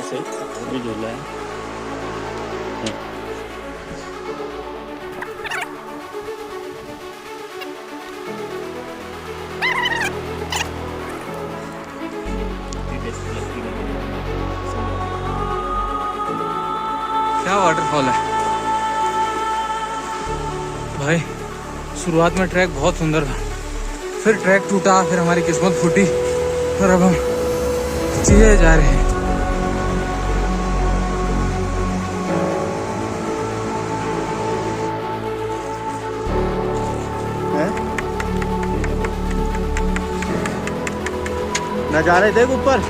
से और भी झूला है। क्या वाटरफॉल है भाई। शुरुआत में ट्रैक बहुत सुंदर था, फिर ट्रैक टूटा, फिर हमारी किस्मत फूटी, और अब हम चीज़े जा रहे हैं। नजारे देख ऊपर।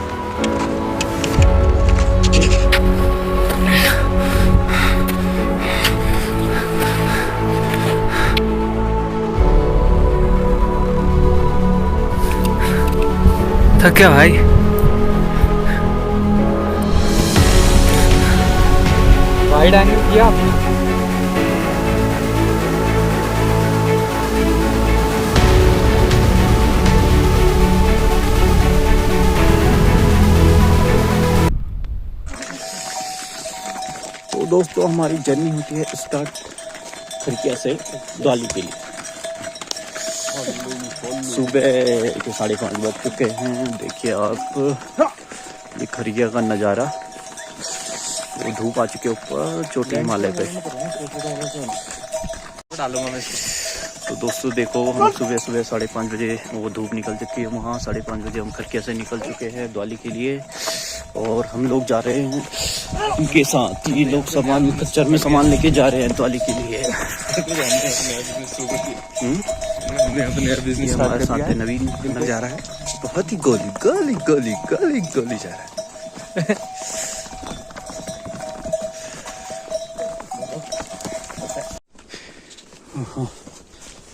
थक गया भाई। वाइड एंगल किया आपने? तो दोस्तों हमारी जर्नी होती है स्टार्ट खड़किया से द्वाली के लिए। सुबह के 5:30 बज चुके हैं। देखिए आप ये खड़किया का नज़ारा, वो धूप आ चुके ऊपर चोटी हिमालय पे। डालूंगा मैं। तो दोस्तों देखो हम सुबह 5:30 बजे वो धूप निकल चुकी है वहाँ। 5:30 बजे हम खड़किया से निकल चुके हैं द्वाली के लिए, और हम लोग जा रहे हैं उनके साथ। ये लोग सामान खच्चर में सामान लेके जा रहे हैं द्वाली के लिए। ये हमारे साथ है नवीन जा रहा है, बहुत ही गोली गोली गोली गोली गोली जा रहा है।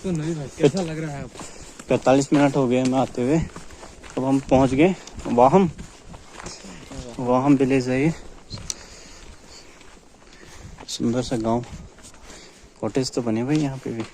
तो नहीं भाई, कैसा लग रहा है आपको? 45 मिनट हो गए हमें आते हुए। अब हम पहुंच गए वाहम विलेज है। ये सुंदर सा गांव, कॉटेज तो बने भाई यहाँ पे भी।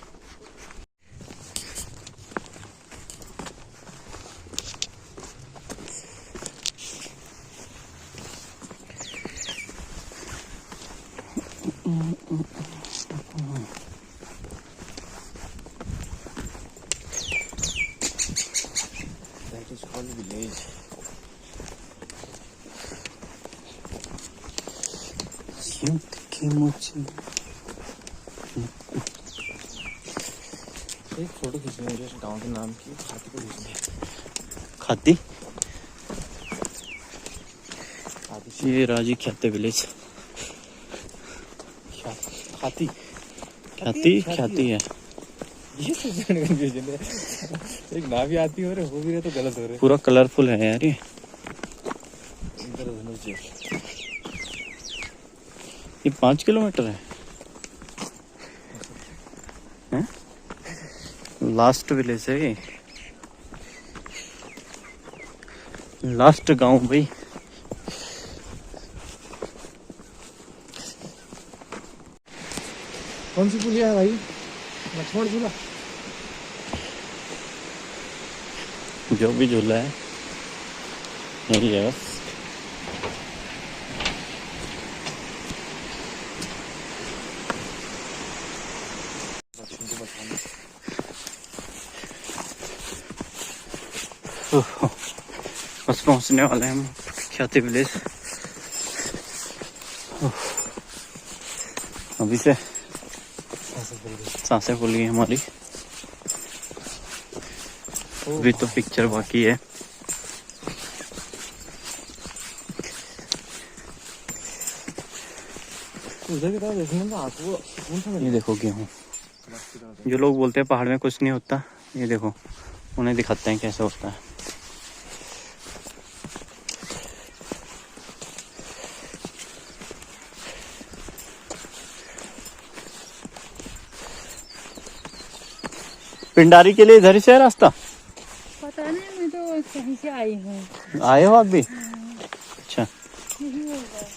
एक फोटो खींचनी है इस गांव के नाम की, खाती को खींचनी है। खाती? ये राजी ख्याते विलेज। खाती ख्याती है। ये सब कंफ्यूजन है। एक ना भी आती हो रहे हो भी रहे तो गलत हो रहे। पूरा कलरफुल है यार ये। ये 5 किलोमीटर है। लास्ट विलेज है ये, लास्ट गांव भाई। कौन सी पुलिया है भाई? लक्ष्मण झूला? जो भी झूला है यही है बस। बस पहुंचने वाले हैं हम ख्याति विलेज। अभी से सांसें फूल गई हमारी। अभी तो पिक्चर बाकी है। उधर की तरफ देखने का आपको कौन सा? ये देखो गेहूँ। जो लोग बोलते हैं पहाड़ में कुछ नहीं होता, ये देखो उन्हें दिखाते हैं कैसे होता है। पिंडारी के लिए इधर ही से है रास्ता? पता नहीं, मैं तो कहीं से आई हूँ। आए हो आप भी? अच्छा। नहीं होगा।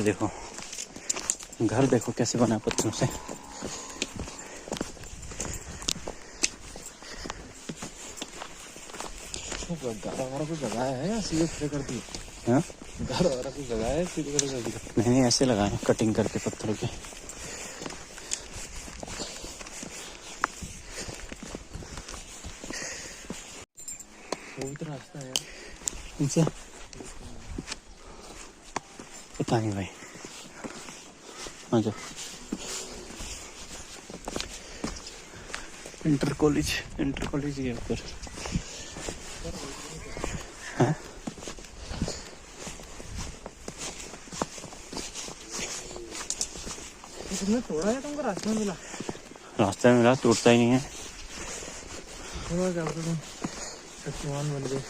देखो घर देखो कैसे बना पत्थरों से। कुछ लगाया है या सीधे खड़े कर दिए? हाँ घर वाला कुछ लगाया है सीधे खड़े कर दिए? नहीं ऐसे लगाए कटिंग करके पत्थरों के। रास्ता है इनसे पता नहीं भाई। आ जाओ। इंटर कॉलेज ये ऊपर है। तुमने तोड़ा है? तुमको रास्ता मिला? रास्ता में मिला, टूटता ही नहीं है। थोड़ा क्या तुम शक्तिमान बन गए।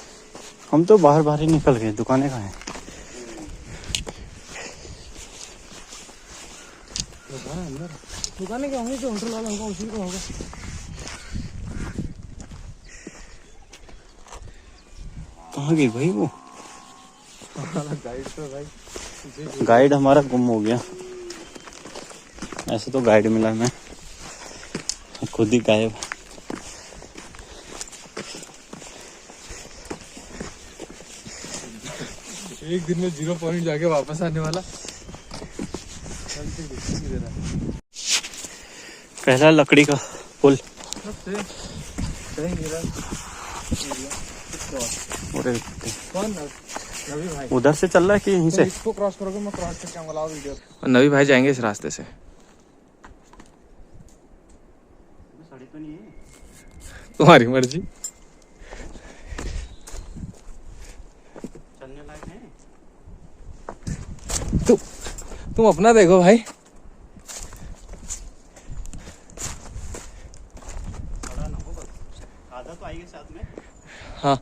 हम तो बाहर ही निकल गए, दुकानें कहाँ हैं? दुकान अंदर, दुकानें क्या होंगी? जो होटल वाला होगा उसी को होगा। कहाँ गई भाई वो गाइड तो भाई, गाइड हमारा गुम हो गया। ऐसे तो गाइड मिला, मैं खुद ही गायब। एक दिन में 0 पॉइंट जाके वापस आने वाला। पहला लकड़ी का पुल। कौन? नवी भाई। उधर से चल रहा है कि यहीं से? इसको क्रॉस करोगे, मैं क्रॉस करके बुलाओ वीडियो। नवी भाई जाएंगे इस रास्ते से। साड़ी तो नहीं है, तुम्हारी मर्जी। चलने लायक है। तुम अपना देखो भाई। आधा तो आएगी साथ में। हाँ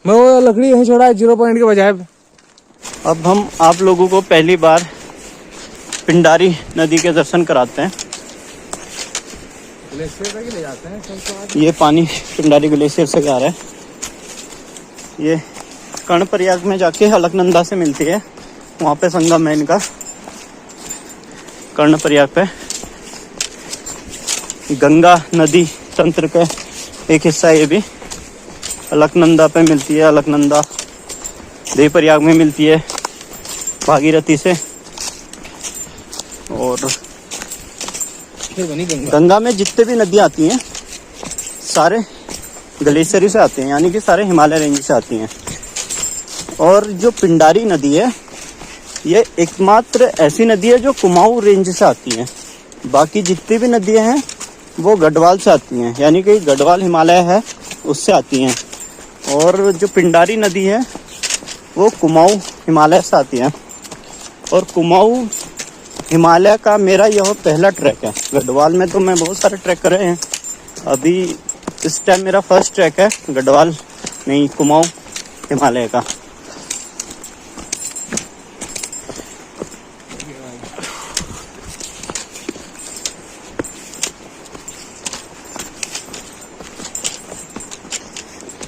मैं वो लकड़ी यहीं छोड़ा है 0 पॉइंट के बजाय। अब हम आप लोगों को पहली बार पिंडारी नदी के दर्शन कराते हैं। ग्लेशियर तक ले जाते हैं। ये पानी पिंडारी ग्लेशियर से आ रहा है। ये कर्णप्रयाग में जाके अलकनंदा से मिलती है, वहाँ पे संगम है इनका, कर्णप्रयाग पे। गंगा नदी तंत्र का एक हिस्सा ये भी। अलकनंदा पे मिलती है, अलकनंदा देवप्रयाग में मिलती है भागीरथी से। और गंगा में जितने भी नदियाँ आती हैं सारे ग्लेशियर से आते हैं, यानी कि सारे हिमालय रेंज से आती हैं। और जो पिंडारी नदी है ये एकमात्र ऐसी नदी है जो कुमाऊं रेंज से आती है। बाकी जितनी भी नदियाँ हैं वो गढ़वाल से आती हैं, यानी कि गढ़वाल हिमालय है उससे आती हैं। और जो पिंडारी नदी है वो कुमाऊं हिमालय से आती है। और कुमाऊं हिमालय का मेरा यह पहला ट्रैक है। गढ़वाल में तो मैं बहुत सारे ट्रैक करे हैं, अभी इस टाइम मेरा फर्स्ट ट्रैक है गढ़वाल नहीं कुमाऊं हिमालय का।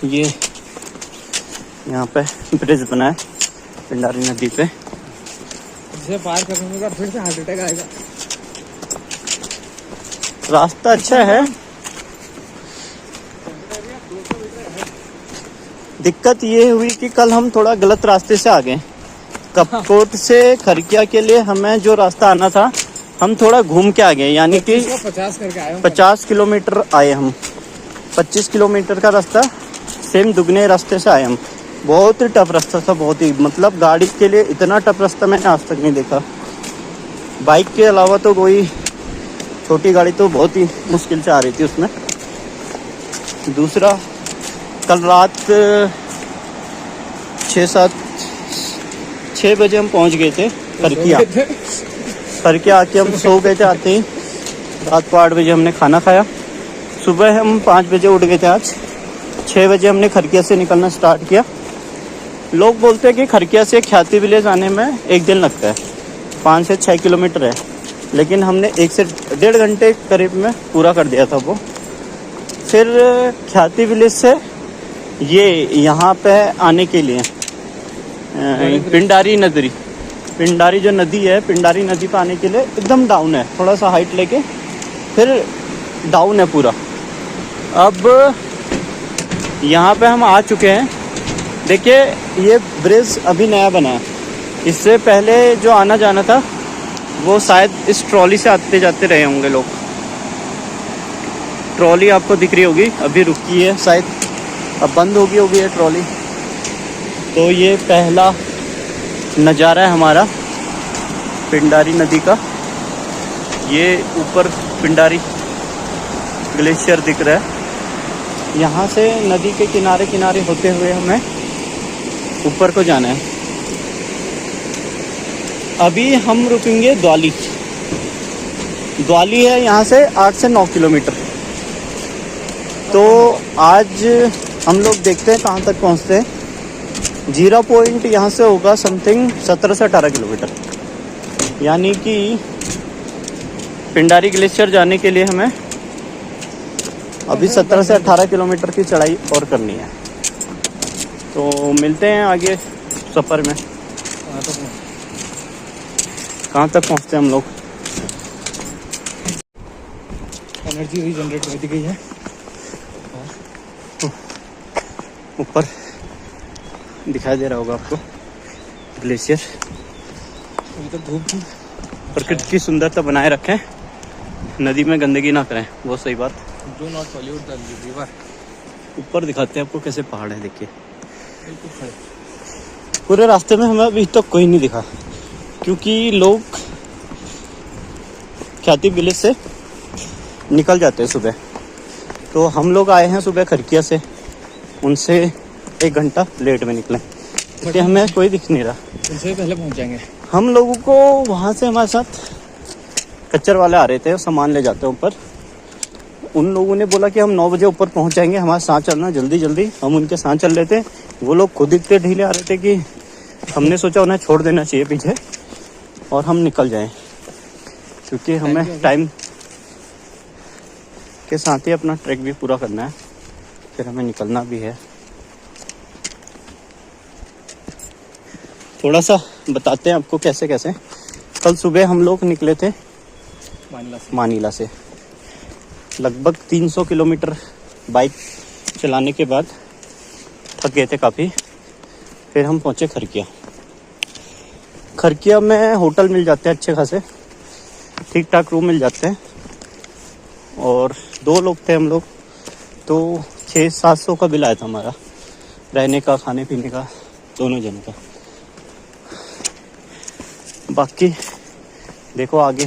ये यहाँ पे ब्रिज बना है पिंडारी नदी पे। इसे पार करने के बाद फिर से हार्ट अटैक आएगा। रास्ता अच्छा है, दिक्कत ये हुई कि कल हम थोड़ा गलत रास्ते से आ गए। कपकोट से खरकिया के लिए हमें जो रास्ता आना था हम थोड़ा घूम के आ गए, यानी कि 50 करके आए। 50 किलोमीटर आए हम। 25 किलोमीटर का रास्ता सेम दुगने रास्ते से आए हम। बहुत ही टफ रास्ता था, बहुत ही, मतलब गाड़ी के लिए इतना टफ रास्ता मैंने आज तक नहीं देखा। बाइक के अलावा तो कोई छोटी गाड़ी तो बहुत ही मुश्किल से आ रही थी उसमें। दूसरा, कल रात 6 बजे हम पहुंच गए थे खरकिया आके हम सो गए थे आते ही। रात को 8 बजे हमने खाना खाया। सुबह हम 5 बजे उठ गए थे आज। 6 बजे हमने खरकिया से निकलना स्टार्ट किया। लोग बोलते हैं कि खरकिया से ख्याति विलेज आने में 1 दिन लगता है, 5 से 6 किलोमीटर है, लेकिन हमने 1 से 1.5 घंटे करीब में पूरा कर दिया था वो। फिर ख्याति विलेज से ये यहाँ पे आने के लिए पिंडारी पिंडारी जो नदी है, पिंडारी नदी पे आने के लिए एकदम डाउन है, थोड़ा सा हाइट लेके फिर डाउन है पूरा। अब यहाँ पे हम आ चुके हैं। देखिए ये ब्रिज अभी नया बना है, इससे पहले जो आना जाना था वो शायद इस ट्रॉली से आते जाते रहे होंगे लोग। ट्रॉली आपको दिख रही होगी, अभी रुकी है शायद, अब बंद होगी ये ट्रॉली। तो ये पहला नज़ारा है हमारा पिंडारी नदी का। ये ऊपर पिंडारी ग्लेशियर दिख रहा है। यहाँ से नदी के किनारे किनारे होते हुए हमें ऊपर को जाना है। अभी हम रुकेंगे द्वाली। द्वाली है यहाँ से 8 से 9 किलोमीटर। तो आज हम लोग देखते हैं कहाँ तक पहुँचते हैं। जीरो पॉइंट यहाँ से होगा समथिंग 17 से 18 किलोमीटर, यानी कि पिंडारी ग्लेशियर जाने के लिए हमें अभी 17 से 18 किलोमीटर की चढ़ाई और करनी है। तो मिलते हैं आगे सफ़र में, कहाँ तक पहुँचते हैं हम लोग। एनर्जी भी जनरेट हो गई है। ऊपर दिखाई दे रहा होगा आपको ग्लेशियर। अभी तक धूप थी। प्रकृति की सुंदरता बनाए रखें, नदी में गंदगी ना करें, वो सही बात। Do not pollute the river. ऊपर दिखाते हैं आपको कैसे पहाड़ है, देखिए बिल्कुल खड़े। पूरे रास्ते में हमें अभी तक कोई नहीं दिखा, क्योंकि लोग ख्याति विलेज से निकल जाते हैं सुबह। तो हम लोग आए हैं सुबह खरकिया से, उनसे 1 घंटा लेट में निकले, इसलिए हमें कोई दिख नहीं रहा। उनसे पहले पहुंच जाएंगे। हम लोगों को वहाँ से हमारे साथ कच्चर वाले आ रहे थे, सामान ले जाते हैं ऊपर। उन लोगों ने बोला कि हम 9 बजे ऊपर पहुँच जाएंगे, हमारे साथ चलना जल्दी जल्दी। हम उनके साथ चल रहे थे, वो लोग खुद इतने ढीले आ रहे थे कि हमने सोचा उन्हें छोड़ देना चाहिए पीछे और हम निकल जाएं, क्योंकि हमें टाइम के साथ ही अपना ट्रैक भी पूरा करना है, फिर हमें निकलना भी है। थोड़ा सा बताते हैं आपको कैसे कैसे। कल सुबह हम लोग निकले थे मानीला से। लगभग 300 किलोमीटर बाइक चलाने के बाद थक गए थे काफ़ी। फिर हम पहुँचे खरकिया। खरकिया में होटल मिल जाते हैं अच्छे खासे, ठीक ठाक रूम मिल जाते हैं। और 2 लोग थे हम लोग, तो 600-700 का बिल आया था हमारा, रहने का, खाने पीने का, दोनों जन का। बाकी देखो आगे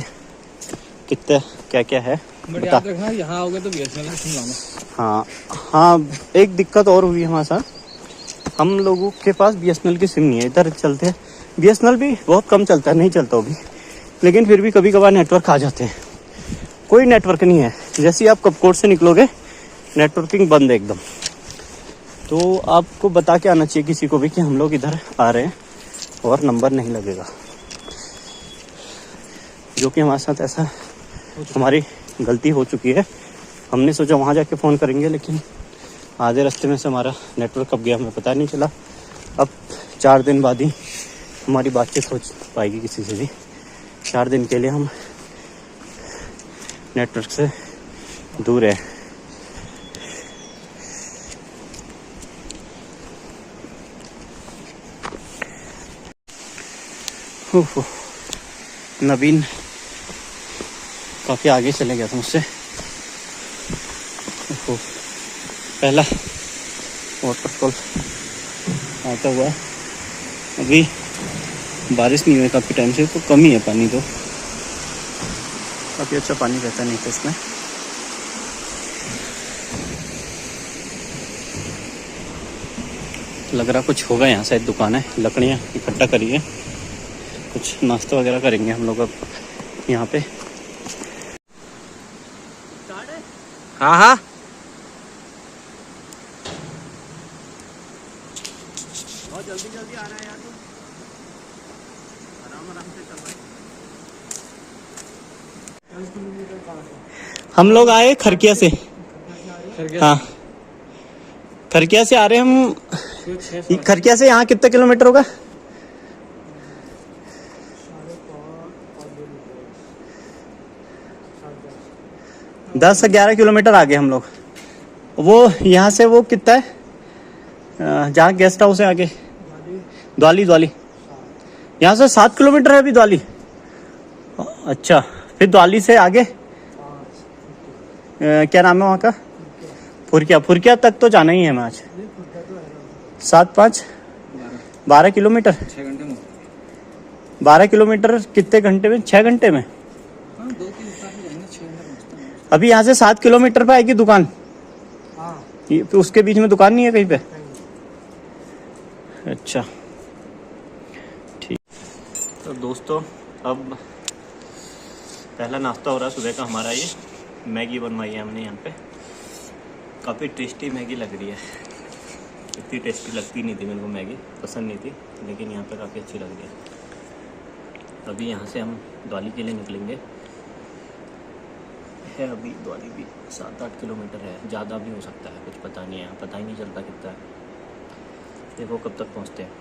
कितना क्या क्या है। बट याद रखना यहाँ आओगे तो BSNL सिम लाना। हाँ, एक दिक्कत और हुई हमारे साथ। हम लोगों के पास BSNL की सिम नहीं है। इधर चलते हैं, BSNL भी बहुत कम चलता है, नहीं चलता वो भी, लेकिन फिर भी कभी कभार नेटवर्क आ जाते हैं। कोई नेटवर्क नहीं है, जैसे ही आप कपकोट से निकलोगे नेटवर्किंग बंद है एकदम। तो आपको बता के आना चाहिए किसी को भी कि हम लोग इधर आ रहे हैं और नंबर नहीं लगेगा, जो कि हमारे साथ ऐसा हमारी गलती हो चुकी है। हमने सोचा वहाँ जाके फ़ोन करेंगे, लेकिन आधे रास्ते में से हमारा नेटवर्क कब गया हमें पता नहीं चला। अब 4 दिन बाद ही हमारी बातचीत हो पाएगी किसी से भी। 4 दिन के लिए हम नेटवर्क से दूर है। नवीन काफ़ी आगे चले गया था मुझसे। पहला वाटरफॉल आता हुआ। अभी बारिश नहीं हुई काफ़ी टाइम से, तो कम ही है पानी, तो काफ़ी अच्छा पानी रहता नहीं था इसमें। लग रहा कुछ होगा यहाँ, शायद दुकान है, लकड़ियाँ इकट्ठा करी है, कुछ नाश्ता वगैरह करेंगे हम लोग अब यहाँ पे। हाँ हाँ बहुत जल्दी जल्दी आ रहा है यार, तो आराम आराम से चल रहा है। हम लोग आए खरकिया से। हाँ, खरकिया से आ रहे हम। खरकिया से यहाँ कितना किलोमीटर होगा? 10 से 11 किलोमीटर आगे हम लोग। वो यहाँ से वो कितना है जहाँ गेस्ट हाउस है आगे? द्वाली। यहाँ से 7 किलोमीटर है अभी द्वाली। अच्छा, फिर द्वाली से आगे क्या नाम है वहाँ का? फुरकिया तक तो जाना ही है मैं आज। 7-5 12 किलोमीटर। 6 घंटे में 12 किलोमीटर कितने घंटे में? 6 घंटे में। 2-3 जाएंगे, 6 घंटे पहुंचते हैं। अभी यहाँ से 7 किलोमीटर पे आएगी दुकान। तो उसके बीच में दुकान नहीं है कहीं पे? अच्छा ठीक। तो दोस्तों अब पहला नाश्ता हो रहा है सुबह का हमारा। ये मैगी बनवाई है हमने यहाँ पे। काफ़ी टेस्टी मैगी लग रही है। इतनी टेस्टी लगती नहीं थी मेरे को, मैगी पसंद नहीं थी, लेकिन यहाँ पे काफ़ी अच्छी लग रही है। अभी यहाँ से हम द्वाली के लिए निकलेंगे। है अभी द्वाली भी 7-8 किलोमीटर है, ज़्यादा भी हो सकता है, कुछ पता नहीं है, पता ही नहीं चलता कितना है। देखो कब तक पहुँचते हैं।